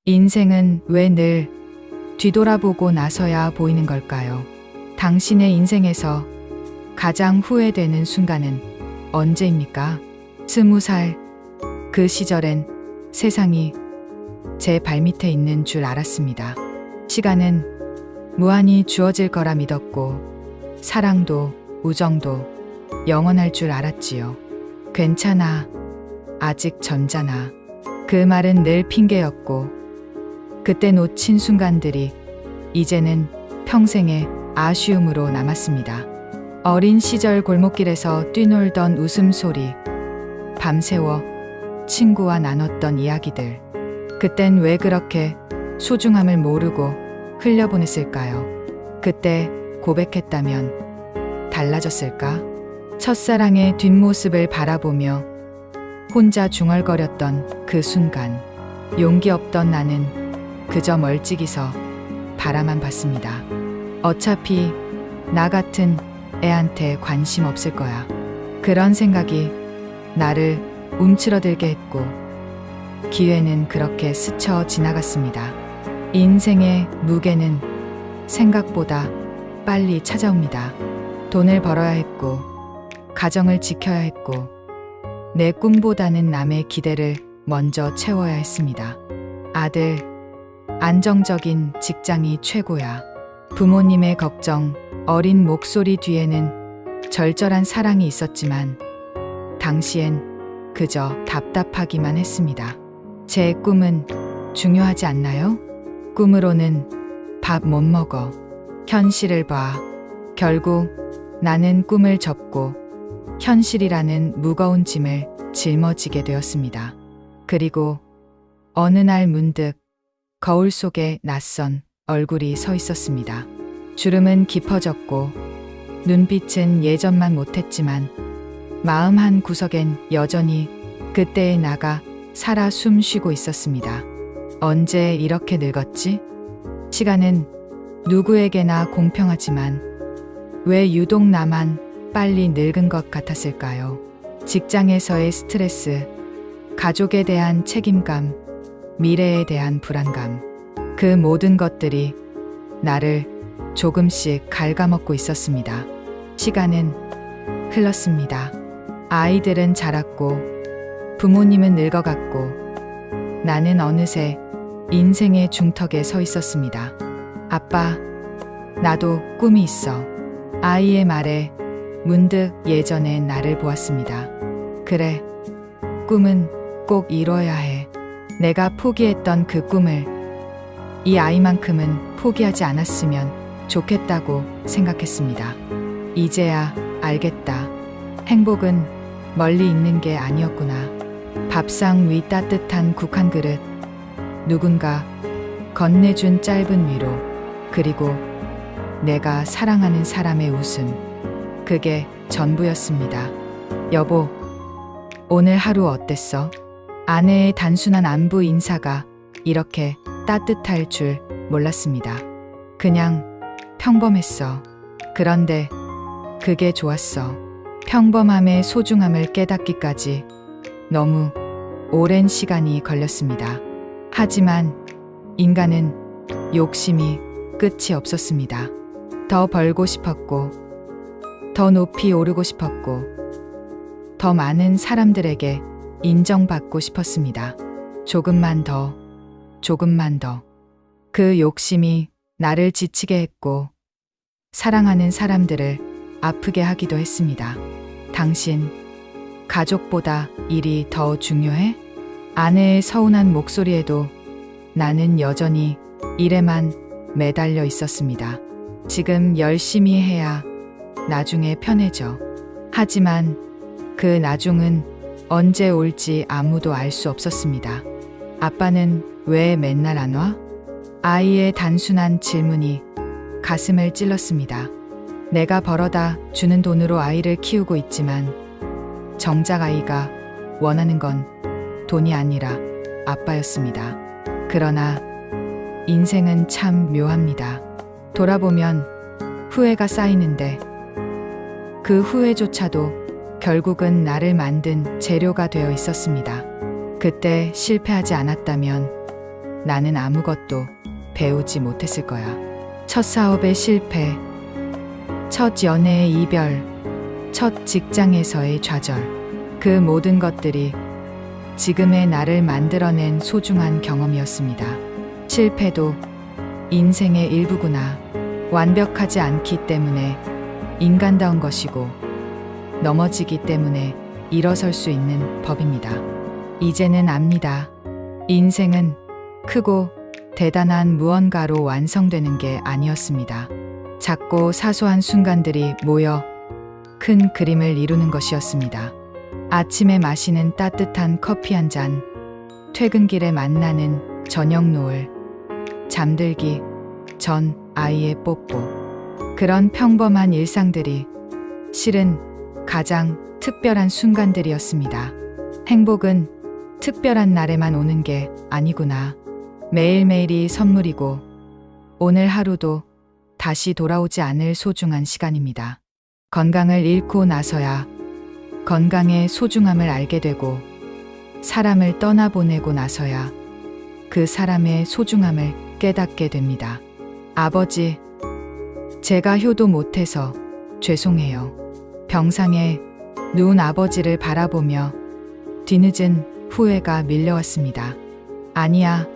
인생은 왜 늘 뒤돌아보고 나서야 보이는 걸까요? 당신의 인생에서 가장 후회되는 순간은 언제입니까? 20살, 그 시절엔 세상이 제 발밑에 있는 줄 알았습니다. 시간은 무한히 주어질 거라 믿었고, 사랑도 우정도 영원할 줄 알았지요. 괜찮아, 아직 젊잖아. 그 말은 늘 핑계였고, 그때 놓친 순간들이 이제는 평생의 아쉬움으로 남았습니다. 어린 시절 골목길에서 뛰놀던 웃음소리, 밤새워 친구와 나눴던 이야기들. 그땐 왜 그렇게 소중함을 모르고 흘려보냈을까요? 그때 고백했다면 달라졌을까? 첫사랑의 뒷모습을 바라보며 혼자 중얼거렸던 그 순간, 용기 없던 나는 그저 멀찍이 서 바라만 봤습니다. 어차피 나 같은 애한테 관심 없을 거야. 그런 생각이 나를 움츠러들게 했고, 기회는 그렇게 스쳐 지나갔습니다. 인생의 무게는 생각보다 빨리 찾아옵니다. 돈을 벌어야 했고, 가정을 지켜야 했고, 내 꿈보다는 남의 기대를 먼저 채워야 했습니다. 아들, 안정적인 직장이 최고야. 부모님의 걱정, 어린 목소리 뒤에는 절절한 사랑이 있었지만 당시엔 그저 답답하기만 했습니다. 제 꿈은 중요하지 않나요? 꿈으로는 밥 못 먹어. 현실을 봐. 결국 나는 꿈을 접고 현실이라는 무거운 짐을 짊어지게 되었습니다. 그리고 어느 날 문득 거울 속에 낯선 얼굴이 서 있었습니다. 주름은 깊어졌고 눈빛은 예전만 못했지만 마음 한 구석엔 여전히 그때의 나가 살아 숨 쉬고 있었습니다. 언제 이렇게 늙었지? 시간은 누구에게나 공평하지만 왜 유독 나만 빨리 늙은 것 같았을까요? 직장에서의 스트레스, 가족에 대한 책임감, 미래에 대한 불안감, 그 모든 것들이 나를 조금씩 갉아먹고 있었습니다. 시간은 흘렀습니다. 아이들은 자랐고, 부모님은 늙어갔고, 나는 어느새 인생의 중턱에 서 있었습니다. 아빠, 나도 꿈이 있어. 아이의 말에 문득 예전의 나를 보았습니다. 그래, 꿈은 꼭 이뤄야 해. 내가 포기했던 그 꿈을 이 아이만큼은 포기하지 않았으면 좋겠다고 생각했습니다. 이제야 알겠다. 행복은 멀리 있는 게 아니었구나. 밥상 위 따뜻한 국 한 그릇, 누군가 건네준 짧은 위로, 그리고 내가 사랑하는 사람의 웃음. 그게 전부였습니다. 여보, 오늘 하루 어땠어? 아내의 단순한 안부 인사가 이렇게 따뜻할 줄 몰랐습니다. 그냥 평범했어. 그런데 그게 좋았어. 평범함의 소중함을 깨닫기까지 너무 오랜 시간이 걸렸습니다. 하지만 인간은 욕심이 끝이 없었습니다. 더 벌고 싶었고, 더 높이 오르고 싶었고, 더 많은 사람들에게 인정받고 싶었습니다. 조금만 더, 조금만 더. 그 욕심이 나를 지치게 했고, 사랑하는 사람들을 아프게 하기도 했습니다. 당신, 가족보다 일이 더 중요해? 아내의 서운한 목소리에도 나는 여전히 일에만 매달려 있었습니다. 지금 열심히 해야 나중에 편해져. 하지만 그 나중은 언제 올지 아무도 알 수 없었습니다. 아빠는 왜 맨날 안 와? 아이의 단순한 질문이 가슴을 찔렀습니다. 내가 벌어다 주는 돈으로 아이를 키우고 있지만 정작 아이가 원하는 건 돈이 아니라 아빠였습니다. 그러나 인생은 참 묘합니다. 돌아보면 후회가 쌓이는데 그 후회조차도 결국은 나를 만든 재료가 되어 있었습니다. 그때 실패하지 않았다면 나는 아무것도 배우지 못했을 거야. 첫 사업의 실패, 첫 연애의 이별, 첫 직장에서의 좌절. 그 모든 것들이 지금의 나를 만들어낸 소중한 경험이었습니다. 실패도 인생의 일부구나. 완벽하지 않기 때문에 인간다운 것이고, 넘어지기 때문에 일어설 수 있는 법입니다. 이제는 압니다. 인생은 크고 대단한 무언가로 완성되는 게 아니었습니다. 작고 사소한 순간들이 모여 큰 그림을 이루는 것이었습니다. 아침에 마시는 따뜻한 커피 한 잔, 퇴근길에 만나는 저녁 노을, 잠들기 전 아이의 뽀뽀. 그런 평범한 일상들이 실은 가장 특별한 순간들이었습니다. 행복은 특별한 날에만 오는 게 아니구나. 매일매일이 선물이고, 오늘 하루도 다시 돌아오지 않을 소중한 시간입니다. 건강을 잃고 나서야 건강의 소중함을 알게 되고, 사람을 떠나보내고 나서야 그 사람의 소중함을 깨닫게 됩니다. 아버지, 제가 효도 못해서 죄송해요. 병상에 누운 아버지를 바라보며 뒤늦은 후회가 밀려왔습니다. 아니야,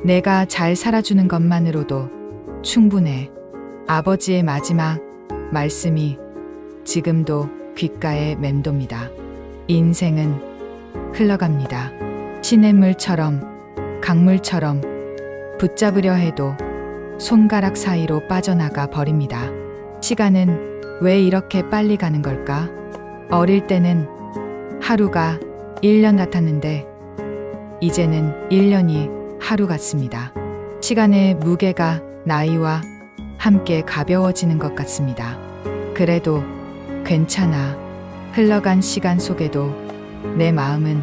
내가 잘 살아주는 것만으로도 충분해. 아버지의 마지막 말씀이 지금도 귓가에 맴돕니다. 인생은 흘러갑니다. 시냇물처럼, 강물처럼 붙잡으려 해도 손가락 사이로 빠져나가 버립니다. 시간은 왜 이렇게 빨리 가는 걸까? 어릴 때는 하루가 1년 같았는데, 이제는 1년이 하루 같습니다. 시간의 무게가 나이와 함께 가벼워지는 것 같습니다. 그래도 괜찮아. 흘러간 시간 속에도 내 마음은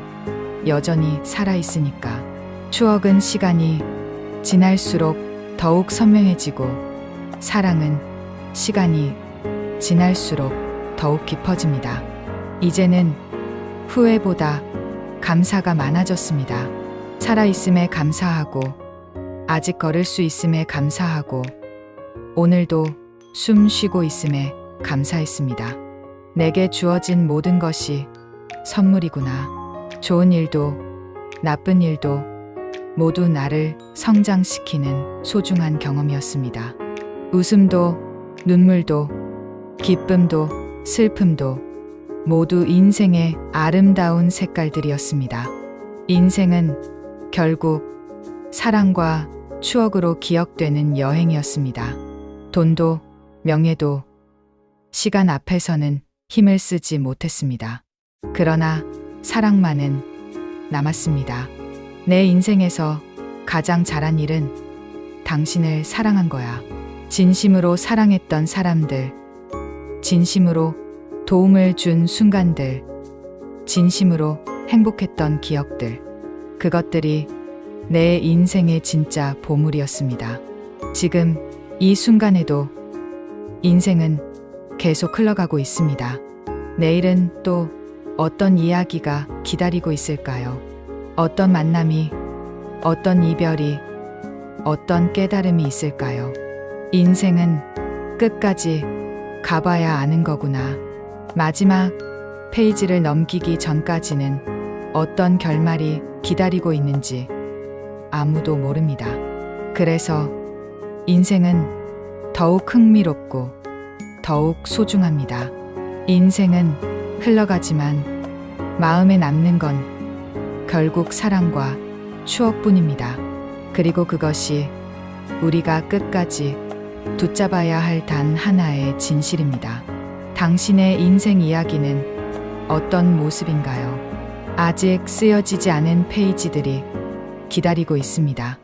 여전히 살아있으니까. 추억은 시간이 지날수록 더욱 선명해지고, 사랑은 시간이 지날수록 더욱 깊어집니다. 이제는 후회보다 감사가 많아졌습니다. 살아있음에 감사하고, 아직 걸을 수 있음에 감사하고, 오늘도 숨 쉬고 있음에 감사했습니다. 내게 주어진 모든 것이 선물이구나. 좋은 일도 나쁜 일도 모두 나를 성장시키는 소중한 경험이었습니다. 웃음도 눈물도 기쁨도 슬픔도 모두 인생의 아름다운 색깔들이었습니다. 인생은 결국 사랑과 추억으로 기억되는 여행이었습니다. 돈도 명예도 시간 앞에서는 힘을 쓰지 못했습니다. 그러나 사랑만은 남았습니다. 내 인생에서 가장 잘한 일은 당신을 사랑한 거야. 진심으로 사랑했던 사람들, 진심으로 도움을 준 순간들, 진심으로 행복했던 기억들, 그것들이 내 인생의 진짜 보물이었습니다. 지금 이 순간에도 인생은 계속 흘러가고 있습니다. 내일은 또 어떤 이야기가 기다리고 있을까요? 어떤 만남이, 어떤 이별이, 어떤 깨달음이 있을까요? 인생은 끝까지 가봐야 아는 거구나. 마지막 페이지를 넘기기 전까지는 어떤 결말이 기다리고 있는지 아무도 모릅니다. 그래서 인생은 더욱 흥미롭고 더욱 소중합니다. 인생은 흘러가지만 마음에 남는 건 결국 사랑과 추억뿐입니다. 그리고 그것이 우리가 끝까지 붙잡아야 할 단 하나의 진실입니다. 당신의 인생 이야기는 어떤 모습인가요? 아직 쓰여지지 않은 페이지들이 기다리고 있습니다.